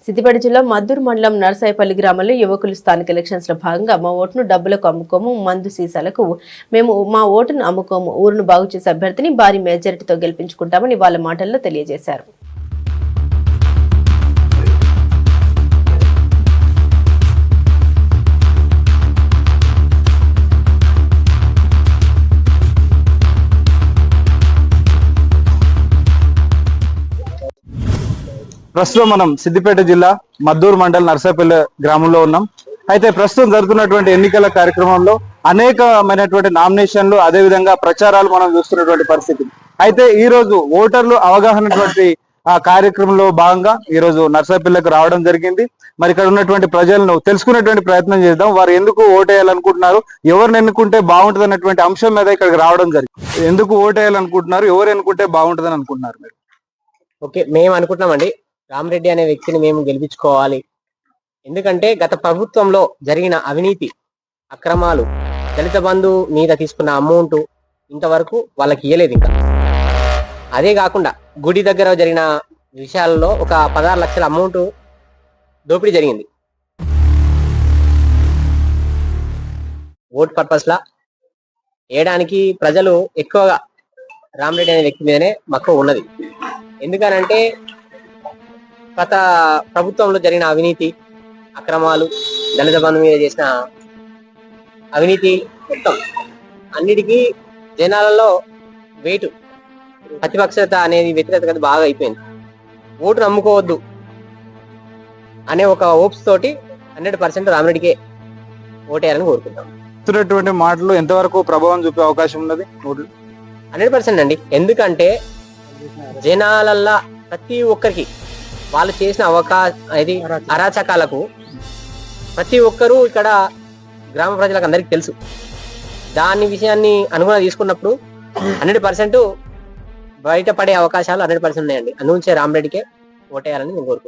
సిద్దిపేట జిల్లా మద్దూరు మండలం నర్సాయిపల్లి గ్రామంలో యువకులు స్థానిక ఎలక్షన్స్ లో భాగంగా మా ఓటును డబ్బులకు అమ్ముకోము, మందు సీసాలకు మేము మా ఓటును అమ్ముకోము, ఊరును బాగు చేసే అభ్యర్థిని భారీ మెజారిటీతో గెలిపించుకుంటామని వాళ్ళ మాటల్లో తెలియజేశారు. ప్రస్తుతం మనం సిద్దిపేట జిల్లా మద్దూరు మండల్ నర్సాపల్లి గ్రామంలో ఉన్నాం. అయితే ప్రస్తుతం జరుగుతున్నటువంటి ఎన్నికల కార్యక్రమంలో అనేకమైనటువంటి నామినేషన్లు అదేవిధంగా ప్రచారాలు మనం చూస్తున్నటువంటి పరిస్థితి. అయితే ఈ రోజు ఓటర్లు అవగాహనటువంటి ఆ కార్యక్రమంలో భాగంగా ఈ రోజు నర్సాపల్లికి రావడం జరిగింది. మరి ఇక్కడ ఉన్నటువంటి ప్రజలను తెలుసుకునేటువంటి ప్రయత్నం చేద్దాం. వారు ఎందుకు ఓటేయాలనుకుంటున్నారు, ఎవరిని ఎన్నుకుంటే బాగుంటుంది అన్నటువంటి అంశం మీద ఇక్కడికి రావడం జరిగింది. ఎందుకు ఓటేయాలనుకుంటున్నారు, ఎవరు ఎన్నుకుంటే బాగుంటుందని అనుకుంటున్నారు మీరు? ఓకే, మేము అనుకుంటున్నామండి రామరెడ్డి అనే వ్యక్తిని మేము గెలిపించుకోవాలి. ఎందుకంటే గత ప్రభుత్వంలో జరిగిన అవినీతి అక్రమాలు, దళిత బంధు మీద తీసుకున్న అమౌంట్ ఇంతవరకు వాళ్ళకి ఇయ్యలేదు. ఇంకా అదే కాకుండా గుడి దగ్గర జరిగిన విషయాల్లో ఒక 16 లక్షల అమౌంట్ దోపిడీ జరిగింది. ఓట్ పర్పస్ లా వేయడానికి ప్రజలు ఎక్కువగా రామరెడ్డి అనే వ్యక్తి మీదనే మక్కువ ఉన్నది. ఎందుకనంటే గత ప్రభుత్వంలో జరిగిన అవినీతి అక్రమాలు, దళిత బంధు మీద చేసిన అవినీతి మొత్తం అన్నిటికీ జనాలలో వెయిట్, ప్రతిపక్షత అనేది వ్యతిరేకత బాగా అయిపోయింది. ఓటు నమ్ముకోవద్దు అనే ఒక హోప్స్ తోటి 100% రామరెడ్డికే ఓటేయాలని కోరుకుంటాం. చెప్తున్నటువంటి మాటలు ఎంతవరకు ప్రభావం చూపే అవకాశం ఉన్నది? 100% అండి. ఎందుకంటే జనాలల్లా ప్రతి ఒక్కరికి వాళ్ళు చేసిన అరాచకాలకు ప్రతి ఒక్కరూ ఇక్కడ గ్రామ ప్రజలకు అందరికి తెలుసు. దాని విషయాన్ని అనుగుణంగా తీసుకున్నప్పుడు 100% బయటపడే అవకాశాలు 100% ఉన్నాయండి. అందుకే రామరెడ్డికే ఓటేయాలని నేను కోరుకుంటున్నాను.